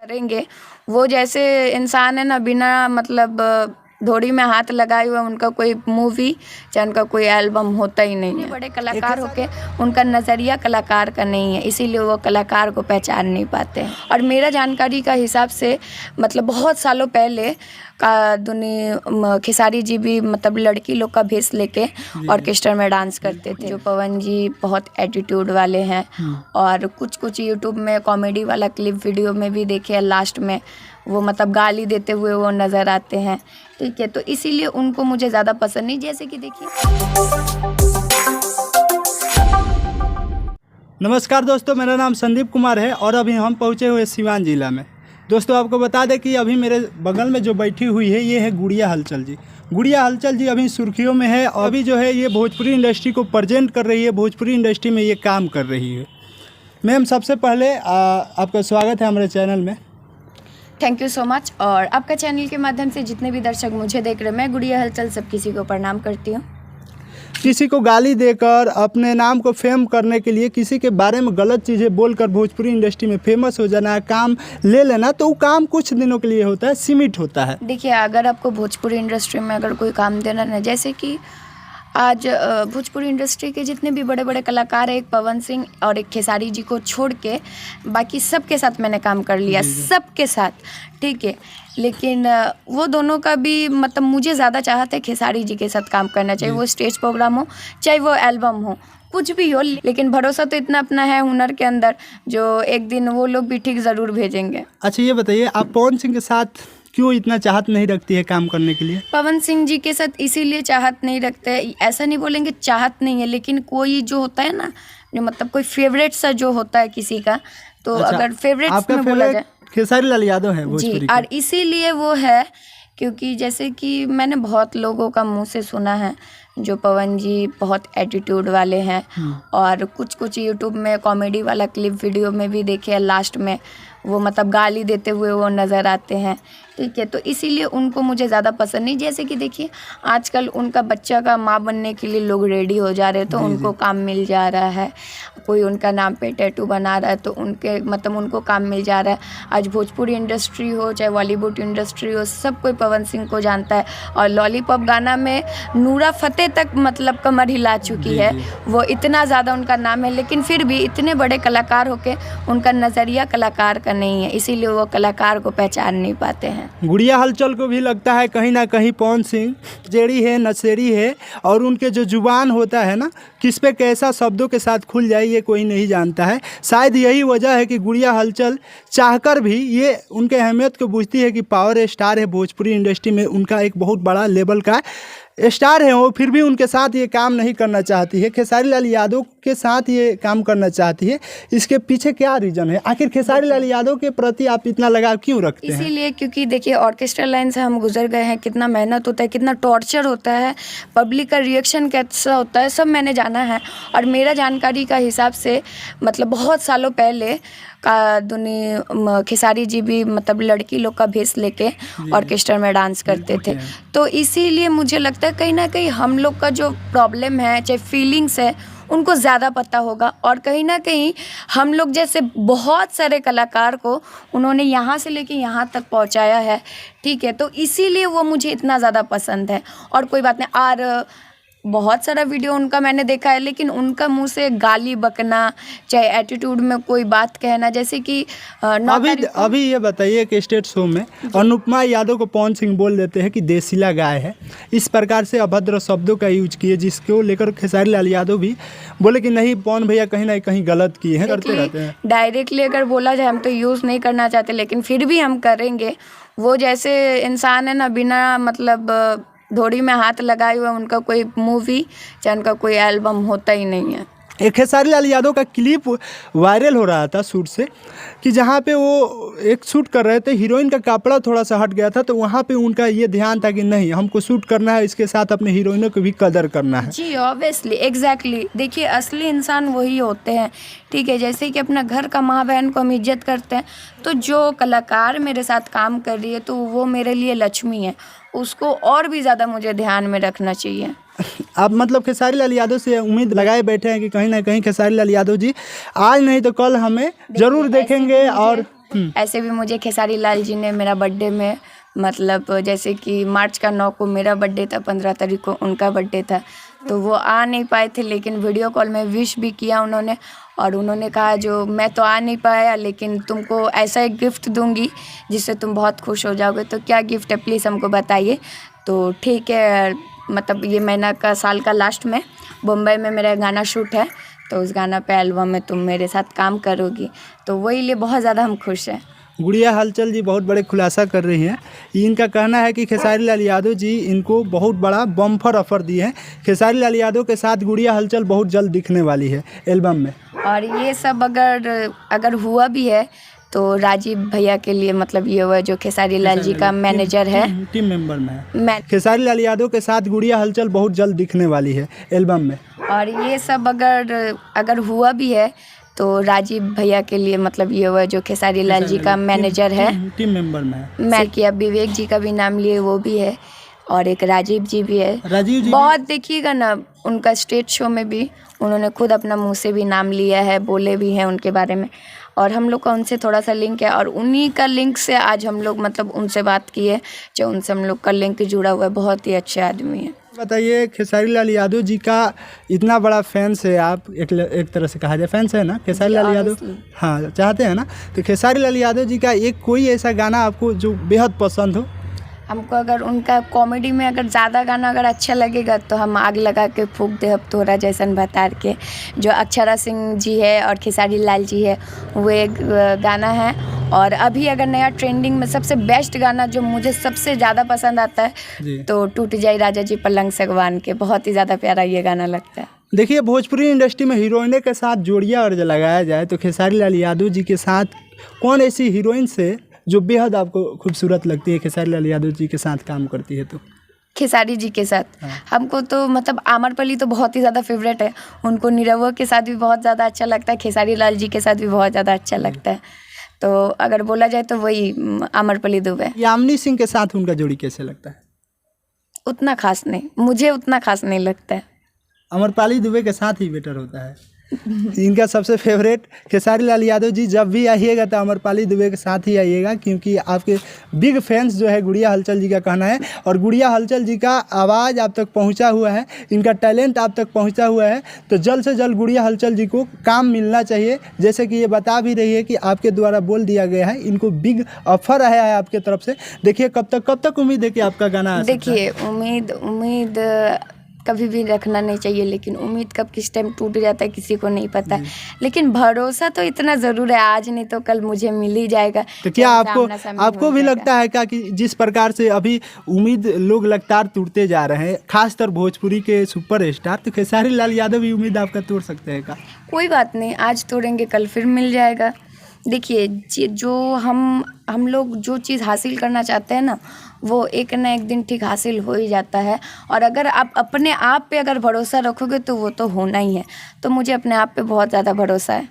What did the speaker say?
करेंगे। वो जैसे इंसान है ना, बिना मतलब धोड़ी में हाथ लगाए हुए उनका कोई मूवी चाहे उनका कोई एल्बम होता ही नहीं है। बड़े कलाकार होके उनका नज़रिया कलाकार का नहीं है, इसीलिए वो कलाकार को पहचान नहीं पाते हैं। और मेरा जानकारी का हिसाब से मतलब बहुत सालों पहले का खेसारी जी भी मतलब लड़की लोग का भेष लेके ऑर्केस्ट्रा में डांस करते थे। जो पवन जी बहुत एटीट्यूड वाले हैं और कुछ यूट्यूब में कॉमेडी वाला क्लिप वीडियो में भी देखे, लास्ट में वो मतलब गाली देते हुए वो नज़र आते हैं। ठीक है, तो इसीलिए उनको मुझे ज़्यादा पसंद नहीं। जैसे कि देखिए, नमस्कार दोस्तों, मेरा नाम संदीप कुमार है और अभी हम पहुंचे हुए सिवान जिला में। दोस्तों आपको बता दें कि अभी मेरे बगल में जो बैठी हुई है ये है गुड़िया हलचल जी। गुड़िया हलचल जी अभी सुर्खियों में है और अभी जो है ये भोजपुरी इंडस्ट्री को प्रेजेंट कर रही है, भोजपुरी इंडस्ट्री में ये काम कर रही है। मैम सबसे पहले आपका स्वागत है हमारे चैनल में। Thank you so much. और आपका चैनल के माध्यम से जितने भी दर्शक मुझे देख रहे हैं, मैं गुड़िया हलचल सब किसी को प्रणाम करती हूँ। किसी को गाली देकर अपने नाम को फेम करने के लिए किसी के बारे में गलत चीज़ें बोलकर भोजपुरी इंडस्ट्री में फेमस हो जाना, काम ले लेना, तो वो काम कुछ दिनों के लिए होता है, सीमित होता है। देखिए, अगर आपको भोजपुरी इंडस्ट्री में अगर कोई काम देना है, जैसे कि आज भोजपुरी इंडस्ट्री के जितने भी बड़े बड़े कलाकार हैं, एक पवन सिंह और एक खेसारी जी को छोड़ के बाकी सबके साथ मैंने काम कर लिया, सबके साथ। ठीक है, लेकिन वो दोनों का भी मतलब मुझे ज़्यादा चाहत है खेसारी जी के साथ काम करना, चाहे वो स्टेज प्रोग्राम हो चाहे वो एल्बम हो, कुछ भी हो। लेकिन भरोसा तो इतना अपना है हुनर के अंदर, जो एक दिन वो लोग भी ठीक ज़रूर भेजेंगे। अच्छा ये बताइए, आप पवन सिंह के साथ क्यों इतना चाहत नहीं रखती है काम करने के लिए? पवन सिंह जी के साथ इसीलिए चाहत नहीं रखते, ऐसा नहीं बोलेंगे चाहत नहीं है, लेकिन कोई जो होता है ना, जो मतलब कोई फेवरेट सा जो होता है किसी का, तो अच्छा, अगर फेवरेट में बोला जाए खेसारी लाल यादव है भोजपुरी जी। और इसीलिए वो है क्योंकि जैसे कि मैंने बहुत लोगों का मुंह से सुना है जो पवन जी बहुत एटीट्यूड वाले हैं और कुछ यूट्यूब में कॉमेडी वाला क्लिप वीडियो में भी देखे, लास्ट में वो मतलब गाली देते हुए वो नज़र आते हैं। ठीक है, तो इसीलिए उनको मुझे ज़्यादा पसंद नहीं। जैसे कि देखिए, आजकल उनका बच्चा का माँ बनने के लिए लोग रेडी हो जा रहे हैं, तो उनको काम मिल जा रहा है। कोई उनका नाम पे टैटू बना रहा है तो उनके मतलब उनको काम मिल जा रहा है। आज भोजपुरी इंडस्ट्री हो चाहे बॉलीवुड इंडस्ट्री हो, सब कोई पवन सिंह को जानता है। और लॉलीपॉप गाना में नूरा फतेह तक मतलब कमर हिला चुकी है, वो इतना ज़्यादा उनका नाम है। लेकिन फिर भी इतने बड़े कलाकार होके उनका नज़रिया कलाकार का नहीं है, इसीलिए वो कलाकार को पहचान नहीं पाते हैं। गुड़िया हलचल को भी लगता है कहीं ना कहीं पवन सिंह जेड़ी है, नशेड़ी है और उनके जो जुबान होता है ना, किस पे कैसा शब्दों के साथ खुल जाए ये कोई नहीं जानता है। शायद यही वजह है कि गुड़िया हलचल चाहकर भी ये उनके अहमियत को बुझती है कि पावर स्टार है भोजपुरी इंडस्ट्री में, उनका एक बहुत बड़ा लेवल का स्टार है वो, फिर भी उनके साथ ये काम नहीं करना चाहती है। खेसारी लाल यादव के साथ ये काम करना चाहती है, इसके पीछे क्या रीज़न है? आखिर खेसारी लाल यादव के प्रति आप इतना लगाव क्यों रखते हैं? इसीलिए क्योंकि देखिए, ऑर्केस्ट्रा लाइन से हम गुजर गए हैं, कितना मेहनत होता है, कितना टॉर्चर होता है, पब्लिक का रिएक्शन कैसा होता है, सब मैंने जाना है। और मेरा जानकारी का हिसाब से मतलब बहुत सालों पहले का खेसारी जी भी मतलब लड़की लोग का भेष लेके ऑर्केस्ट्रा में डांस करते थे। तो इसीलिए मुझे लगता है कहीं ना कहीं हम लोग का जो प्रॉब्लम है चाहे फीलिंग्स है उनको ज़्यादा पता होगा। और कहीं ना कहीं हम लोग जैसे बहुत सारे कलाकार को उन्होंने यहाँ से लेके यहाँ तक पहुँचाया है। ठीक है, तो इसीलिए वो मुझे इतना ज़्यादा पसंद है। और कोई बात नहीं, और बहुत सारा वीडियो उनका मैंने देखा है, लेकिन उनका मुंह से गाली बकना चाहे एटीट्यूड में कोई बात कहना, जैसे कि अभी ये बताइए कि स्टेट शो में अनुपमा यादव को पवन सिंह बोल देते हैं कि देसीला गाय है, इस प्रकार से अभद्र शब्दों का यूज किए, जिसको लेकर खेसारी लाल यादव भी बोले कि नहीं पवन भैया कहीं ना कहीं गलत किए हैं, करते रहते हैं। डायरेक्टली अगर बोला जाए, हम तो यूज़ नहीं करना चाहते लेकिन फिर भी हम करेंगे। वो जैसे इंसान है ना, बिना मतलब धोड़ी में हाथ लगाए हुए उनका कोई मूवी चाहे उनका कोई एल्बम होता ही नहीं है। एक खेसारी लाल यादव का क्लिप वायरल हो रहा था शूट से, कि जहाँ पे वो एक शूट कर रहे थे, हीरोइन का कपड़ा थोड़ा सा हट गया था, तो वहाँ पे उनका ये ध्यान था कि नहीं हमको शूट करना है, इसके साथ अपने हीरोइनों को भी कदर करना है। जी ऑब्वियसली, एग्जैक्टली। देखिए, असली इंसान वही होते हैं। ठीक है, जैसे कि अपना घर का माँ बहन को हम इज्जत करते हैं, तो जो कलाकार मेरे साथ काम कर रही है तो वो मेरे लिए लक्ष्मी है, उसको और भी ज़्यादा मुझे ध्यान में रखना चाहिए। आप मतलब खेसारी लाल यादव से उम्मीद लगाए बैठे हैं कि कहीं ना कहीं खेसारी लाल यादव जी आज नहीं तो कल हमें जरूर देखेंगे और ऐसे भी मुझे खेसारी लाल जी ने मेरा बर्थडे में मतलब जैसे कि मार्च का 9 को मेरा बर्थडे था, 15 तारीख को उनका बर्थडे था, तो वो आ नहीं पाए थे, लेकिन वीडियो कॉल में विश भी किया उन्होंने। और उन्होंने कहा जो मैं तो आ नहीं पाया लेकिन तुमको ऐसा एक गिफ्ट दूंगी जिससे तुम बहुत खुश हो जाओगे। तो क्या गिफ्ट है प्लीज़ हमको बताइए। तो ठीक है, मतलब ये महीना का साल का लास्ट में बम्बई में मेरा गाना शूट है, तो उस गाना पे एल्बम में तुम मेरे साथ काम करोगी, तो वही लिए बहुत ज़्यादा हम खुश हैं। गुड़िया हलचल जी बहुत बड़े खुलासा कर रही हैं। इनका कहना है कि खेसारी लाल यादव जी इनको बहुत बड़ा बम्पर ऑफर दिए हैं। खेसारी लाल यादव के साथ गुड़िया हलचल बहुत जल्द दिखने वाली है एल्बम में। और ये सब अगर हुआ भी है तो राजीव भैया के लिए, मतलब ये हुआ जो खेसारी लाल जी का मैनेजर है, टीम मेंबर में है। खेसारी लाल यादव के साथ गुड़िया हलचल बहुत जल्द दिखने वाली है एल्बम में। और ये सब अगर हुआ भी है तो राजीव भैया के लिए, मतलब ये हुआ जो खेसारी लाल जी का मैनेजर है, टीम मेंबर में है। मैं किया विवेक जी का भी नाम लिए, वो भी है, और एक राजीव जी भी है। राजीव जी बहुत देखिएगा ना, उनका स्टेज शो में भी उन्होंने खुद अपना मुंह से भी नाम लिया है, बोले भी हैं उनके बारे में, और हम लोग का उनसे थोड़ा सा लिंक है, और उन्हीं का लिंक से आज हम लोग मतलब उनसे बात किए, जो उनसे हम लोग का लिंक जुड़ा हुआ है। बहुत ही अच्छे आदमी हैं। बताइए, खेसारी लाल यादव जी का इतना बड़ा फैंस है आप, एक तरह से कहा जाए फैंस है ना खेसारी लाल यादव, हाँ चाहते हैं ना, तो खेसारी लाल यादव जी का एक कोई ऐसा गाना आपको जो बेहद पसंद हो? हमको अगर उनका कॉमेडी में अगर ज़्यादा गाना अगर अच्छा लगेगा तो हम आग लगा के फूंक दे अब तोरा जैसन भतार के, जो अक्षरा सिंह जी है और खेसारी लाल जी है, वो एक गाना है। और अभी अगर नया ट्रेंडिंग में सबसे बेस्ट गाना जो मुझे सबसे ज़्यादा पसंद आता है तो टूट जाए राजा जी पलंग सगवान के, बहुत ही ज़्यादा प्यारा ये गाना लगता है। देखिए, भोजपुरी इंडस्ट्री में हीरोइने के साथ जोड़ियाँ और लगाया जाए तो खेसारी लाल यादव जी के साथ कौन ऐसी हीरोइन से जो बेहद आपको खूबसूरत लगती है, खेसारी लाल यादव जी के साथ काम करती है तो? खेसारी जी के साथ हमको तो मतलब आम्रपाली तो बहुत ही ज़्यादा फेवरेट है, उनको निरहुआ के साथ भी बहुत ज़्यादा अच्छा लगता है, खेसारी लाल जी के साथ भी बहुत ज़्यादा अच्छा लगता है। तो अगर बोला जाए तो वही आम्रपाली दुबे। यामिनी सिंह के साथ उनका जोड़ी कैसे लगता है? उतना खास नहीं, मुझे उतना खास नहीं लगता है। आम्रपाली दुबे के साथ ही बेटर होता है। इनका सबसे फेवरेट खेसारी लाल यादव जी, जब भी आइएगा तो आम्रपाली दुबे के साथ ही आइएगा, क्योंकि आपके बिग फैंस जो है गुड़िया हलचल जी का कहना है, और गुड़िया हलचल जी का आवाज़ आप तक पहुंचा हुआ है, इनका टैलेंट आप तक पहुंचा हुआ है, तो जल्द से जल्द गुड़िया हलचल जी को काम मिलना चाहिए। जैसे कि ये बता भी रही है कि आपके द्वारा बोल दिया गया है, इनको बिग ऑफर आया है आपके तरफ से। देखिए कब तक उम्मीद है कि आपका गाना? देखिए, उम्मीद कभी भी रखना नहीं चाहिए, लेकिन उम्मीद कब किस टाइम टूट जाता है किसी को नहीं पता, लेकिन भरोसा तो इतना ज़रूर है, आज नहीं तो कल मुझे मिल ही जाएगा। तो क्या आपको भी लगता है क्या कि जिस प्रकार से अभी उम्मीद लोग लगातार टूटते जा रहे हैं, खासकर भोजपुरी के सुपर स्टार, तो खेसारी लाल यादव भी उम्मीद आपका तोड़ सकते हैं क्या? कोई बात नहीं, आज तोड़ेंगे कल फिर मिल जाएगा। देखिए, जो हम लोग जो चीज़ हासिल करना चाहते हैं ना, वो एक ना एक दिन ठीक हासिल हो ही जाता है। और अगर आप अपने आप पे अगर भरोसा रखोगे तो वो तो होना ही है। तो मुझे अपने आप पे बहुत ज़्यादा भरोसा है।